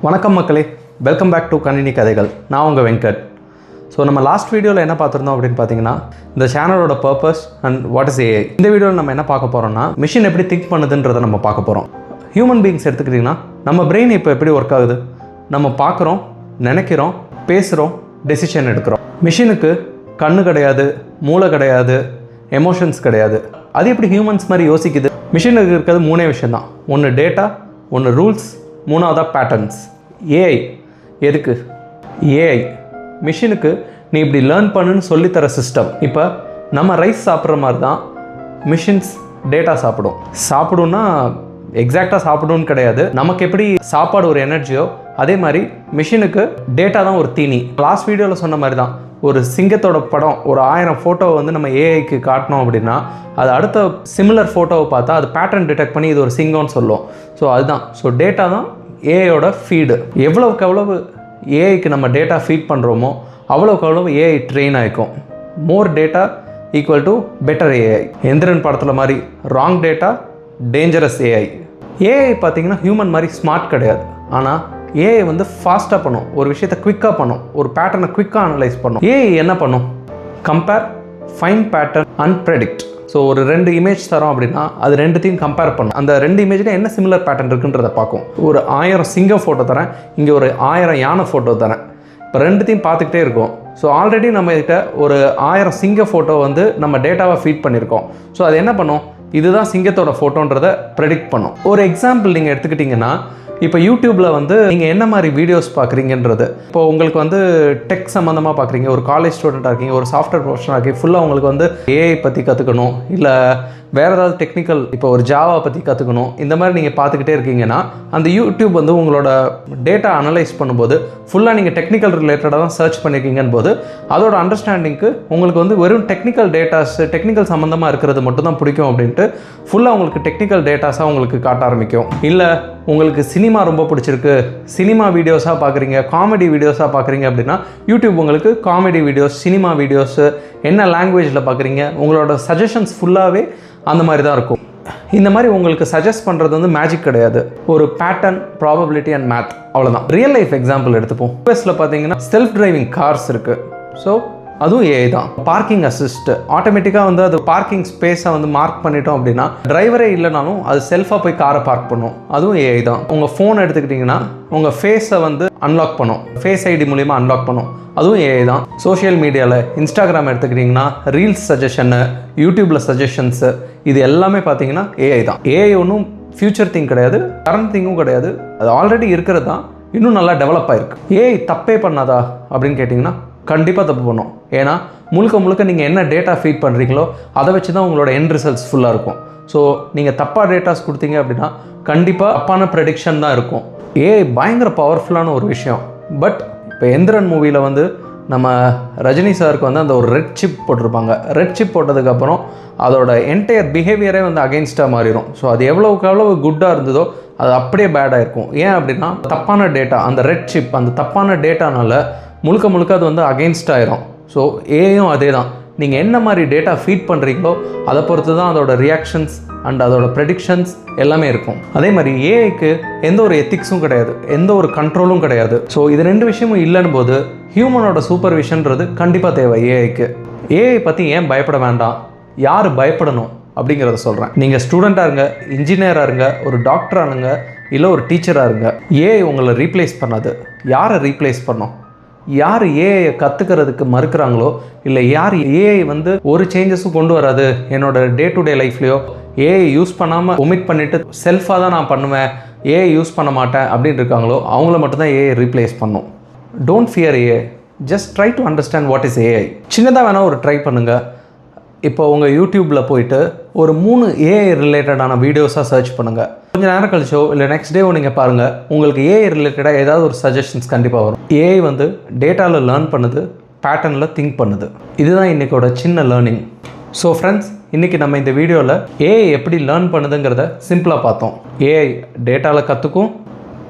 வணக்கம் மக்களே, welcome back to கணினி கதைகள். நான் உங்கள் வெங்கட். ஸோ நம்ம லாஸ்ட் வீடியோவில் என்ன பார்த்துருந்தோம் அப்படின்னு பார்த்தீங்கன்னா, இந்த சேனலோட purpose and what is AI. இந்த வீடியோவில் நம்ம என்ன பார்க்க போகிறோம்னா, மிஷின் எப்படி திங்க் பண்ணுதுன்றதை நம்ம பார்க்க போகிறோம். ஹியூமன் பீயிங்ஸ் எடுத்துக்கிட்டிங்கன்னா, நம்ம பிரெயின் இப்போ எப்படி ஒர்க் ஆகுது? நம்ம பார்க்குறோம், நினைக்கிறோம், பேசுகிறோம், டெசிஷன் எடுக்கிறோம். மிஷினுக்கு கண்ணு கிடையாது, மூளை கிடையாது, எமோஷன்ஸ் கிடையாது. அது எப்படி ஹியூமன்ஸ் மாதிரி யோசிக்குது? மிஷினுக்கு இருக்கிறது மூணே விஷயம் தான். ஒன்று டேட்டா, ஒன்று ரூல்ஸ், மூணாவதாக பேட்டர்ன்ஸ். ஏஐ எதுக்கு? ஏஐ மிஷினுக்கு நீ இப்படி லேர்ன் பண்ணுன்னு சொல்லித்தர சிஸ்டம். இப்போ நம்ம ரைஸ் சாப்பிட்ற மாதிரி தான் மிஷின்ஸ் டேட்டா சாப்பிடும்னா எக்ஸாக்டாக சாப்பிடும்னு கிடையாது. நமக்கு எப்படி சாப்பாடு ஒரு எனர்ஜியோ அதே மாதிரி மிஷினுக்கு டேட்டா தான் ஒரு தீனி. லாஸ்ட் வீடியோவில் சொன்ன மாதிரி தான், ஒரு சிங்கத்தோட படம் ஒரு 1000 ஃபோட்டோவை வந்து நம்ம ஏஐக்கு காட்டினோம் அப்படின்னா, அது அடுத்த சிமிலர் ஃபோட்டோவை பார்த்தா அது பேட்டர்ன் டிடெக்ட் பண்ணி இது ஒரு சிங்கம்னு சொல்லும். ஸோ அதுதான். ஸோ டேட்டா தான் ஏஐயோட ஃபீடு. எவ்வளவுக்கு எவ்வளவு ஏஐக்கு நம்ம டேட்டா ஃபீட் பண்ணுறோமோ அவ்வளோக்கு அவ்வளவு ஏஐ ட்ரெயின் ஆகிக்கும். மோர் data equal to better AI. Enthiran படத்தில் மாதிரி wrong data dangerous AI. AI பார்த்தீங்கன்னா ஹியூமன் மாதிரி ஸ்மார்ட் கிடையாது. ஆனால் ஏஐ வந்து ஃபாஸ்ட்டாக பண்ணும், ஒரு விஷயத்தை குவிக்காக பண்ணும், ஒரு பேட்டர்னை குவிக்காக அனலைஸ் பண்ணும். ஏஐ என்ன பண்ணும்? Compare, find pattern and predict. So ஒரு 2 இமேஜ் தரோம் அப்படின்னா அது ரெண்டுத்தையும் கம்பேர் பண்ணும். அந்த 2 இமேஜில் என்ன சிமிலர் பேட்டர்ன் இருக்குன்றதை பார்க்கும். ஒரு 1000 சிங்கம் ஃபோட்டோ தரேன், இங்கே ஒரு 1000 யானை ஃபோட்டோ தரேன். இப்போ ரெண்டுத்தையும் பார்த்துக்கிட்டே இருக்கும். ஸோ ஆல்ரெடி நம்ம கிட்ட ஒரு 1000 சிங்க ஃபோட்டோ வந்து நம்ம டேட்டாவை ஃபீட் பண்ணியிருக்கோம். ஸோ அது என்ன பண்ணும்? இதுதான் சிங்கத்தோட ஃபோட்டோன்றதை ப்ரெடிக்ட் பண்ணும். ஒரு எக்ஸாம்பிள் நீங்கள் எடுத்துக்கிட்டிங்கன்னா, இப்போ யூடியூப்பில் வந்து நீங்கள் என்ன மாதிரி வீடியோஸ் பார்க்குறீங்கன்றது, இப்போ உங்களுக்கு வந்து டெக் சம்மந்தமாக பார்க்குறீங்க, ஒரு காலேஜ் ஸ்டூடெண்ட்டாக இருக்கீங்க, ஒரு சாஃப்ட்வேர் ப்ரொஃபஷனாக இருக்கீங்க, ஃபுல்லாக உங்களுக்கு வந்து ஏஐ பற்றி கற்றுக்கணும், இல்லை வேறு ஏதாவது டெக்னிக்கல், இப்போ ஒரு ஜாவா பற்றி கற்றுக்கணும், இந்த மாதிரி நீங்கள் பார்த்துக்கிட்டே இருக்கீங்கன்னா, அந்த யூடியூப் வந்து உங்களோட டேட்டா அனலைஸ் பண்ணும்போது ஃபுல்லாக நீங்கள் டெக்னிக்கல் ரிலேட்டடாக தான் சர்ச் பண்ணியிருக்கீங்கன்னு போது அதோட அண்டர்ஸ்டாண்டிங்க்கு உங்களுக்கு வந்து வெறும் டெக்னிக்கல் டேட்டாஸ், டெக்னிக்கல் சம்மந்தமாக இருக்கிறது மட்டும் தான் பிடிக்கும் அப்படின்ட்டு ஃபுல்லாக உங்களுக்கு டெக்னிக்கல் டேட்டாஸாக உங்களுக்கு காட்ட ஆரம்பிக்கும். இல்லை உங்களுக்கு சினிமா ரொம்ப பிடிச்சிருக்கு, சினிமா வீடியோஸாக பார்க்குறீங்க, காமெடி வீடியோஸாக பார்க்குறீங்க அப்படின்னா யூடியூப் உங்களுக்கு காமெடி வீடியோஸ், சினிமா வீடியோஸு, என்ன லாங்குவேஜில் பார்க்குறீங்க, உங்களோட சஜஷன்ஸ் ஃபுல்லாகவே அந்த மாதிரி தான் இருக்கும். இந்த மாதிரி உங்களுக்கு சஜஸ்ட் பண்ணுறது வந்து மேஜிக் கிடையாது, ஒரு பேட்டர்ன், ப்ராபபிலிட்டி அண்ட் மேத், அவ்வளோதான். ரியல் லைஃப் எக்ஸாம்பிள் எடுத்துப்போம். யூஎஸில் பார்த்தீங்கன்னா செல்ஃப் டிரைவிங் கார்ஸ் இருக்குது. ஸோ அதுவும் ஏஐ தான். பார்க்கிங் அசிஸ்ட் ஆட்டோமேட்டிக்காக வந்து அது பார்க்கிங் ஸ்பேஸை வந்து மார்க் பண்ணிட்டோம் அப்படின்னா டிரைவரே இல்லைனாலும் அது செல்ஃபாக போய் காரை பார்க் பண்ணும். அதுவும் ஏஐ தான். உங்கள் ஃபோன் எடுத்துக்கிட்டிங்கன்னா உங்கள் ஃபேஸை வந்து அன்லாக் பண்ணும், ஃபேஸ் ஐடி மூலிமா அன்லாக் பண்ணும். அதுவும் ஏஐ தான். சோஷியல் மீடியாவில் இன்ஸ்டாகிராம் எடுத்துக்கிட்டிங்கன்னா ரீல்ஸ் சஜஷனு, யூடியூப்பில் சஜஷன்ஸு, இது எல்லாமே பார்த்தீங்கன்னா ஏஐ தான். ஏஐ ஒன்றும் ஃப்யூச்சர் திங் கிடையாது, கரண்ட் திங்கும் கிடையாது, அது ஆல்ரெடி இருக்கிறது தான், இன்னும் நல்லா டெவலப் ஆகிருக்கு. ஏஐ தப்பே பண்ணாதா அப்படின்னு கேட்டிங்கன்னா கண்டிப்பாக தப்பு பண்ணும். ஏன்னா முழுக்க நீங்கள் என்ன டேட்டா ஃபீட் பண்ணுறீங்களோ அதை வச்சு தான் உங்களோட எண்ட் ரிசல்ட்ஸ் ஃபுல்லாக இருக்கும். ஸோ நீங்கள் தப்பாக டேட்டாஸ் கொடுத்தீங்க அப்படின்னா கண்டிப்பாக தப்பான ப்ரெடிக்ஷன் தான் இருக்கும். ஏஐ பயங்கர பவர்ஃபுல்லான ஒரு விஷயம். பட் இப்போ எந்திரன் மூவியில் வந்து நம்ம ரஜினி சாருக்கு வந்து அந்த ஒரு ரெட் சிப் போட்டிருப்பாங்க. ரெட் சிப் போட்டதுக்கப்புறம் அதோட என்டையர் பிஹேவியரே வந்து அகெயின்ஸ்டாக மாறிடும். ஸோ அது எவ்வளோக்கு எவ்வளவு குட்டாக இருந்ததோ அது அப்படியே பேடாக இருக்கும். ஏன் அப்படின்னா தப்பான டேட்டா, அந்த ரெட் சிப், அந்த தப்பான டேட்டானால முழுக்க அது வந்து அகெயின்ஸ்ட் ஆயிரும். ஸோ ஏஐயும் அதே தான். நீங்கள் என்ன மாதிரி டேட்டா ஃபீட் பண்ணுறீங்களோ அதை பொறுத்து தான் அதோட ரியாக்ஷன்ஸ் அண்ட் அதோட ப்ரெடிக்ஷன்ஸ் எல்லாமே இருக்கும். அதே மாதிரி ஏஐக்கு எந்த ஒரு எத்திக்ஸும் கிடையாது, எந்த ஒரு கண்ட்ரோலும் கிடையாது. ஸோ இது 2 விஷயமும் இல்லைன்னு போது ஹியூமனோட சூப்பர்விஷன்றது கண்டிப்பாக தேவை ஏஐக்கு. ஏஐ பற்றி ஏன் பயப்பட வேண்டாம், யார் பயப்படணும் அப்படிங்கிறத சொல்கிறேன். நீங்கள் ஸ்டூடெண்ட்டாக இருங்க, இன்ஜினியராக இருங்க, ஒரு டாக்டராக இருங்க, இல்லை ஒரு டீச்சராக இருங்க, ஏஐ உங்களை ரீப்ளேஸ் பண்ணாது. யாரை ரீப்ளேஸ் பண்ணோம்? யார் ஏஐயை கற்றுக்கிறதுக்கு மறுக்கிறாங்களோ, இல்லை யார் ஏஐ வந்து ஒரு சேஞ்சஸும் கொண்டு வராது, என்னோட டே டு டே லைஃப்லையோ ஏஐ யூஸ் பண்ணாமல் ஒமிட் பண்ணிவிட்டு செல்ஃபாக தான் நான் பண்ணுவேன், ஏஐ யூஸ் பண்ண மாட்டேன் அப்படின்னு இருக்காங்களோ அவங்கள மட்டும்தான் ஏஐ ரீப்ளேஸ் பண்ணும். Don't fear AI, just try to understand what is AI. சின்னதாக வேணால் ஒரு ட்ரை பண்ணுங்கள். இப்போ உங்கள் யூடியூப்பில் போயிட்டு ஒரு 3 ஏஐ ரிலேட்டடான வீடியோஸாக சர்ச் பண்ணுங்கள். கொஞ்சம் நேரம் கழிச்சோ இல்லை நெக்ஸ்ட் டேவோ நீங்கள் பாருங்கள், உங்களுக்கு ஏஐ ரிலேட்டடாக ஏதாவது ஒரு சஜஷன்ஸ் கண்டிப்பாக வரும். ஏஐ வந்து டேட்டாவில் லேர்ன் பண்ணுது, பேட்டர்னில் திங்க் பண்ணுது. இதுதான் இன்றைக்கோட சின்ன லேர்னிங். ஸோ ஃப்ரெண்ட்ஸ், இன்றைக்கி நம்ம இந்த வீடியோவில் ஏஐ எப்படி லேர்ன் பண்ணுதுங்கிறத சிம்பிளாக பார்த்தோம். ஏஐ டேட்டாவில் கற்றுக்கும்,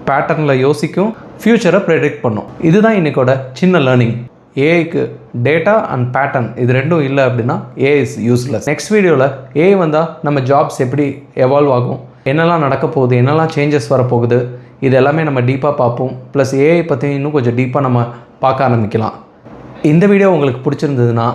பேட்டர்னில் யோசிக்கும், ஃப்யூச்சரை ப்ரெடிக்ட் பண்ணும். இதுதான் இன்றைக்கோட சின்ன லேர்னிங். ஏஐக்கு டேட்டா அண்ட் பேட்டர்ன் இது 2ம் இல்லை அப்படின்னா ஏஐ இஸ் யூஸ்லெஸ். நெக்ஸ்ட் வீடியோவில் ஏஐ வந்தால் நம்ம ஜாப்ஸ் எப்படி எவால்வ் ஆகும், என்னெல்லாம் நடக்க போகுது, என்னெல்லாம் சேஞ்சஸ் வரப்போகுது, இது எல்லாமே நம்ம டீப்பாக பார்ப்போம். ப்ளஸ் ஏஐ பற்றி இன்னும் கொஞ்சம் டீப்பாக நம்ம பார்க்க ஆரம்பிக்கலாம். இந்த வீடியோ உங்களுக்கு பிடிச்சிருந்ததுன்னா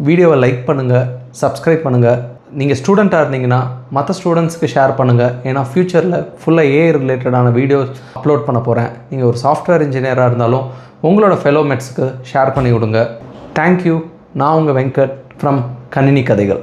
வீடியோவை லைக் பண்ணுங்கள், சப்ஸ்கிரைப் பண்ணுங்கள். நீங்கள் ஸ்டூடெண்ட்டாக இருந்தீங்கன்னா மற்ற ஸ்டூடெண்ட்ஸ்க்கு ஷேர் பண்ணுங்கள். ஏன்னா ஃப்யூச்சரில் ஃபுல்லாக ஏஐ ரிலேட்டடான வீடியோஸ் அப்லோட் பண்ண போகிறேன். நீங்கள் ஒரு சாஃப்ட்வேர் இன்ஜினியராக இருந்தாலும் உங்களோட ஃபெலோமேட்ஸ்க்கு ஷேர் பண்ணி விடுங்க. தேங்க்யூ. நான் உங்கள் வெங்கட் ஃப்ரம் கணினி கதைகள்.